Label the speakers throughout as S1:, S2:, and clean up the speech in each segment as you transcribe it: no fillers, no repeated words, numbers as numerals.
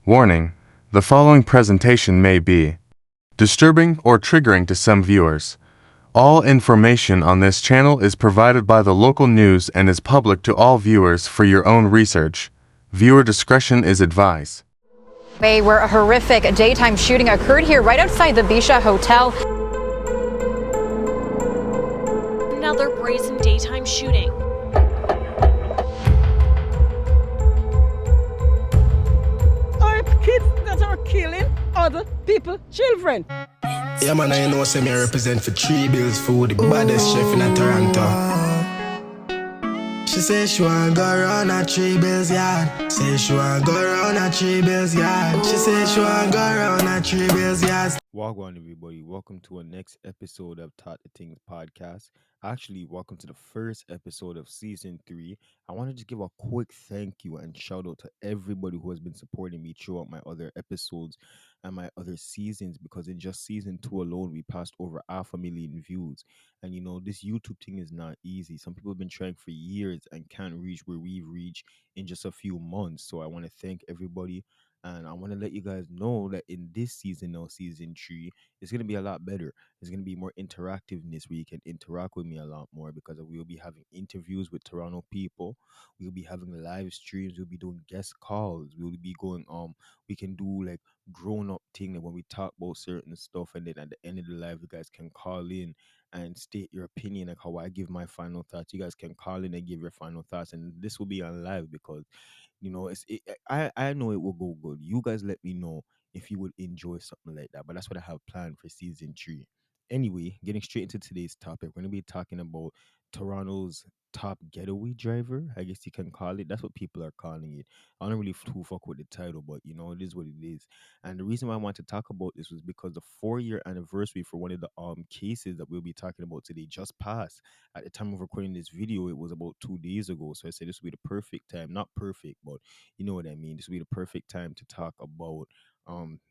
S1: Warning: the following presentation may be disturbing or triggering to some viewers. All information on this channel is provided by the local news and is public to all viewers for your own research. Viewer discretion is advised.
S2: Where a horrific daytime shooting occurred here right outside the Bisha Hotel.
S3: Another brazen daytime shooting.
S4: Our kids that are killing other people's children.
S5: Yeah, man, I know say me represent for 3 bills for the baddest chef in Toronto. She say she wanna go around at 3 bills yard. Say she wanna go around at 3 bills yard. She say she wanna go around at 3 bills yard.
S6: Welcome everybody. Welcome to our next episode of Taught the Things podcast. Actually, welcome to the first episode of season 3. I want to just give a quick thank you and shout out to everybody who has been supporting me throughout my other episodes and my other seasons, because in just season 2 alone we passed over 500,000 views. And you know, this YouTube thing is not easy. Some people have been trying for years and can't reach where we've reached in just a few months. So I want to thank everybody. And I want to let you guys know that in this season, now season 3, it's going to be a lot better. There's going to be more interactiveness where you can interact with me a lot more, because we will be having interviews with Toronto people. We'll be having live streams. We'll be doing guest calls. We'll be going, we can do like grown up thing, like when we talk about certain stuff, and then at the end of the live, you guys can call in and state your opinion, like how I give my final thoughts. You guys can call in and give your final thoughts, and this will be on live because you know, I know it will go good. You guys let me know if you would enjoy something like that. But that's what I have planned for season 3. Anyway, getting straight into today's topic, we're gonna be talking about Toronto's top getaway driver. I guess you can call it. That's what people are calling it. I don't really too fuck with the title, but you know, it is what it is. And the reason why I want to talk about this was because the 4-year anniversary for one of the cases that we'll be talking about today just passed. At the time of recording this video, it was about 2 days ago. So I said this would be the perfect time. Not perfect, but you know what I mean. This would be the perfect time to talk about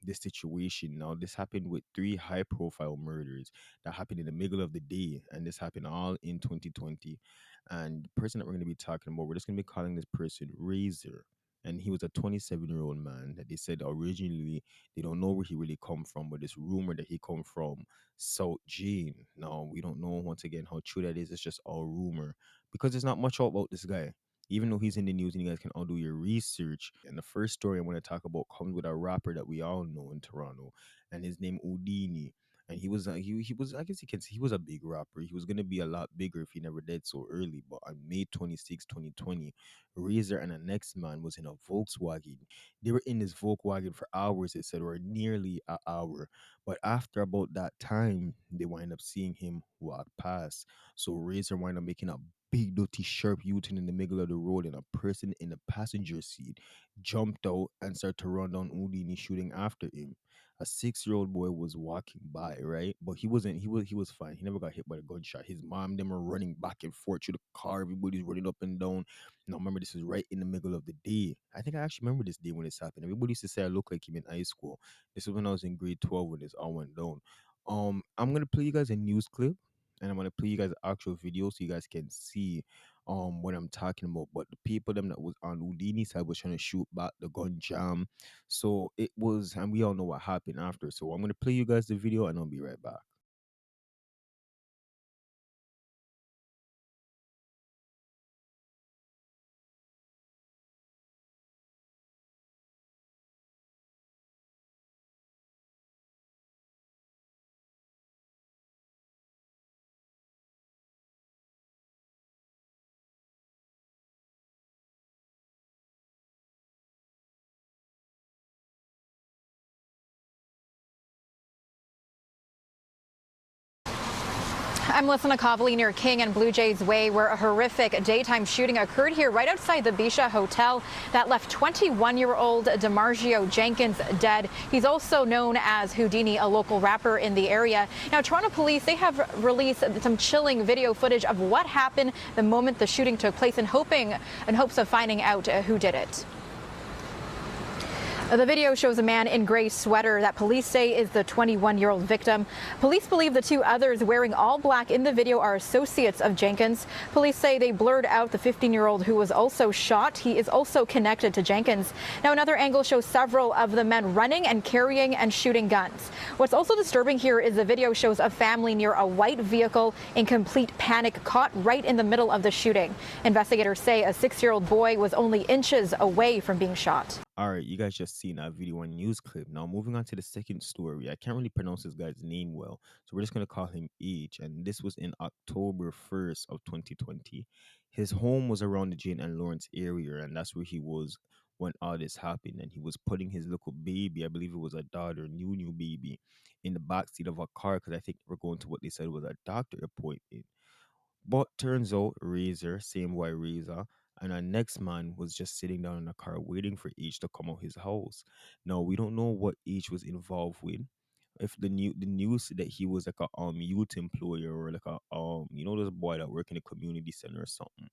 S6: this situation. Now, this happened with 3 high profile murders that happened in the middle of the day, and this happened all in 2020. And the person that we're going to be talking about, we're just going to be calling this person Razor. And he was a 27-year-old man that they said originally they don't know where he really come from, but it's rumor that he come from South Jane. Now, we don't know, once again, how true that is. It's just all rumor, because there's not much out about this guy, even though he's in the news, and you guys can all do your research. And the first story I want to talk about comes with a rapper that we all know in Toronto, and his name Houdini. And he was he was, I guess you can say, he was a big rapper. He was gonna be a lot bigger if he never died so early. But on May 26, 2020, Razor and the next man was in a Volkswagen. They were in this Volkswagen for hours, it said, or nearly an hour. But after about that time, they wind up seeing him walk past. So Razor wind up making a big dirty sharp U-turn in the middle of the road, and a person in the passenger seat jumped out and started to run down Houdini, shooting after him. A 6-year-old boy was walking by, right? But he wasn't, he was fine. He never got hit by a gunshot. His mom, them were running back and forth through the car. Everybody's running up and down. Now remember, this is right in the middle of the day. I think I actually remember this day when this happened. Everybody used to say I look like him in high school. This is when I was in grade 12 when this all went down. I'm gonna play you guys a news clip, and I'm gonna play you guys an actual video so you guys can see what I'm talking about. But the people them that was on Houdini's side was trying to shoot back, the gun jam. So it was, and we all know what happened after. So I'm gonna play you guys the video, and I'll be right back.
S2: I'm listening to Cobley near King and Blue Jays Way, where a horrific daytime shooting occurred here right outside the Bisha Hotel that left 21-year-old DeMargio Jenkins dead. He's also known as Houdini, a local rapper in the area. Now, Toronto police, they have released some chilling video footage of what happened the moment the shooting took place, in hopes of finding out who did it. The video shows a man in gray sweater that police say is the 21-year-old victim. Police believe the two others wearing all black in the video are associates of Jenkins. Police say they blurred out the 15-year-old who was also shot. He is also connected to Jenkins. Now, another angle shows several of the men running and carrying and shooting guns. What's also disturbing here is the video shows a family near a white vehicle in complete panic, caught right in the middle of the shooting. Investigators say a 6-year-old boy was only inches away from being shot.
S6: All right, you guys just seen that video and news clip. Now, moving on to the second story. I can't really pronounce this guy's name well, so we're just going to call him H. And this was in October 1st of 2020. His home was around the Jane and Lawrence area, and that's where he was when all this happened. And he was putting his little baby, I believe it was a daughter, new baby, in the backseat of a car because I think they were going to what they said was a doctor appointment. But turns out Razor, same way Razor, and our next man was just sitting down in the car waiting for H to come out his house. Now we don't know what H was involved with. If the news said that he was like a youth employer or like a those boy that work in a community center or something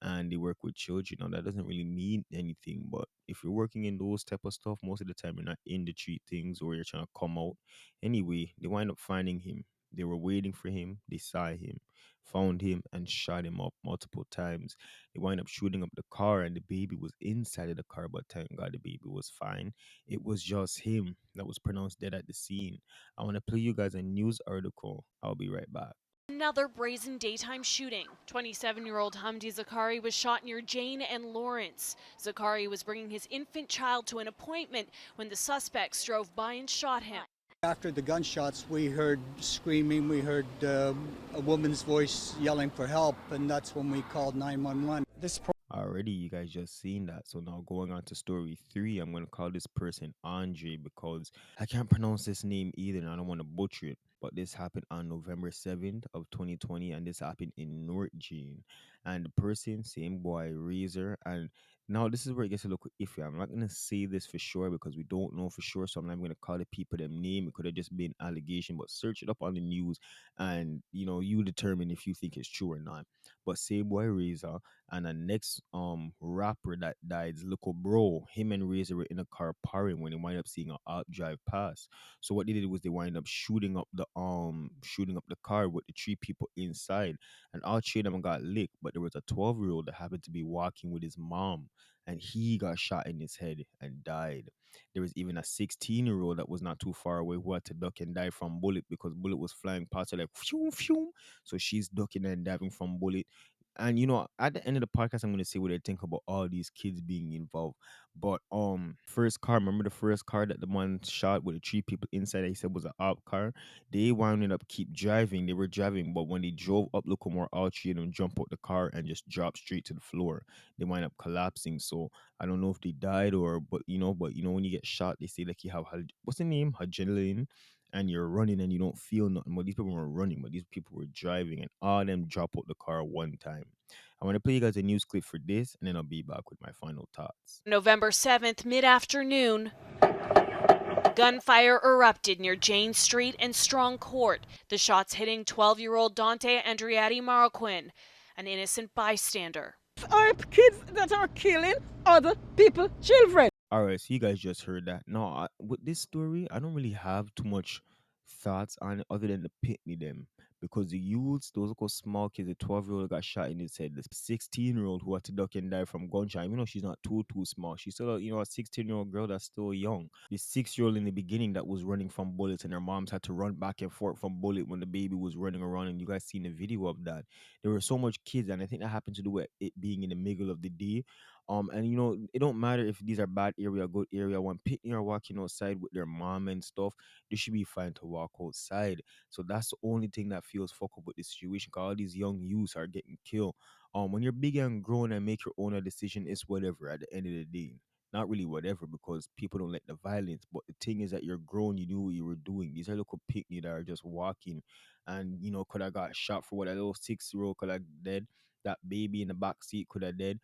S6: and they work with children. Now that doesn't really mean anything, but if you're working in those type of stuff, most of the time you're not in the treat things or you're trying to come out. Anyway, they wind up finding him. They were waiting for him. They saw him, found him, and shot him up multiple times. They wind up shooting up the car, and the baby was inside of the car. But thank God the baby was fine. It was just him that was pronounced dead at the scene. I want to play you guys a news article. I'll be right back.
S3: Another brazen daytime shooting. 27-year-old Hamdi Zakari was shot near Jane and Lawrence. Zakari was bringing his infant child to an appointment when the suspects drove by and shot him.
S7: After the gunshots, we heard screaming, we heard a woman's voice yelling for help, and that's when we called 911.
S6: Already, you guys just seen that. So now going on to story 3, I'm going to call this person Andre because I can't pronounce this name either and I don't want to butcher it. But this happened on November 7th of 2020 and this happened in North Jean. And the person, same boy, Razor. And now this is where it gets a little iffy. I'm not going to say this for sure because we don't know for sure. So I'm not going to call the people them name. It could have just been allegation, but search it up on the news and, you determine if you think it's true or not. But same boy, Razor. And the next rapper that died, little bro, him and Razor were in a car partying when they wind up seeing an out drive pass. So what they did was they wind up shooting up the car with the 3 people inside, and all 3 of them got licked. But there was a 12-year-old that happened to be walking with his mom, and he got shot in his head and died. There was even a 16-year-old that was not too far away who had to duck and dive from bullet because bullet was flying past her like phew, phew. So she's ducking and diving from bullet. And at the end of the podcast, I'm gonna say what I think about all these kids being involved. But first car, remember the first car that the one shot with the 3 people inside that he said was an op car? They wound up keep driving. They were driving, but when they drove up, look more, all 3 of them jump out the car and just drop straight to the floor. They wind up collapsing. So I don't know if they died or, but when you get shot, they say like you have what's the name? Adrenaline, and you're running and you don't feel nothing. But these people were running, but these people were driving, and all of them drop out the car one time. I want to play you guys a news clip for this, and then I'll be back with my final thoughts.
S3: November 7th, mid-afternoon. Gunfire erupted near Jane Street and Strong Court. The shots hitting 12-year-old Dante Andriati Marroquin, an innocent bystander.
S4: Our kids that are killing other people, children.
S6: All right, so you guys just heard that. No, with this story, I don't really have too much thoughts on it other than the pitney them. Because the youths, those little small kids, the 12-year-old got shot in his head, the 16-year-old who had to duck and die from gunshot. She's not too small. She's still, a 16-year-old girl that's still young. The 6-year-old in the beginning that was running from bullets, and her moms had to run back and forth from bullet when the baby was running around. And you guys seen the video of that. There were so much kids, and I think that happened to do with it being in the middle of the day. And it don't matter if these are bad area, good area. When pitney are walking outside with their mom and stuff, they should be fine to walk outside. So that's the only thing that feels fuck up with this situation. Cause all these young youths are getting killed. When you're big and grown and make your own decision, it's whatever at the end of the day. Not really whatever because people don't like the violence. But the thing is that you're grown, you knew what you were doing. These are little picnic that are just walking and could have got shot for what a little 6-year-old could have dead. That baby in the back seat could have dead.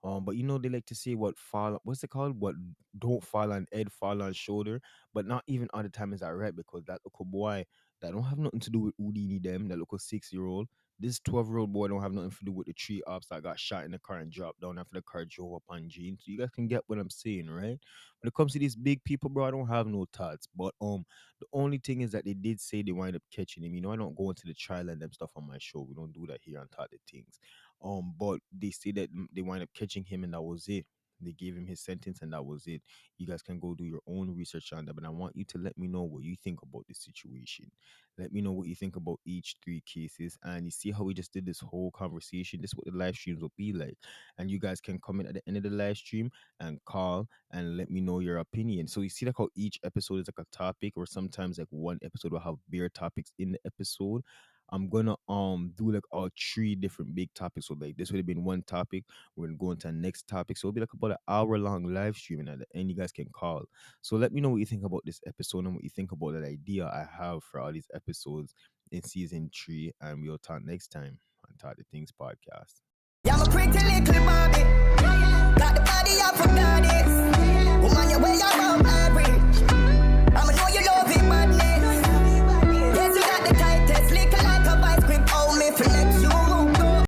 S6: But they like to say what's it called? What don't fall on head, fall on shoulder. But not even all the time is that right because that little boy that don't have nothing to do with Houdini them, that little 6-year-old, This 12-year-old boy don't have nothing to do with the three ops that got shot in the car and dropped down after the car drove up on Gene. So you guys can get what I'm saying, right? When it comes to these big people, bro, I don't have no thoughts. But the only thing is that they did say they wind up catching him. You know, I don't go into the trial and them stuff on my show. We don't do that here on Thought the Things. But they say that they wind up catching him and that was it. They gave him his sentence and that was it. You guys can go do your own research on that. But I want you to let me know what you think about this situation. Let me know what you think about each three cases. And you see how we just did this whole conversation. This is what the live streams will be like. And you guys can comment at the end of the live stream and call and let me know your opinion. So you see like how each episode is like a topic, or sometimes like one episode will have bare topics in the episode. I'm gonna do like all three different big topics. So like this would have been one topic. We're gonna go into the next topic. So it'll be like about an hour long live stream, and at the end you guys can call. So let me know what you think about this episode and what you think about that idea I have for all these episodes in season 3. And we'll talk next time on Talk the Things podcast.
S5: Yeah, I'm a quick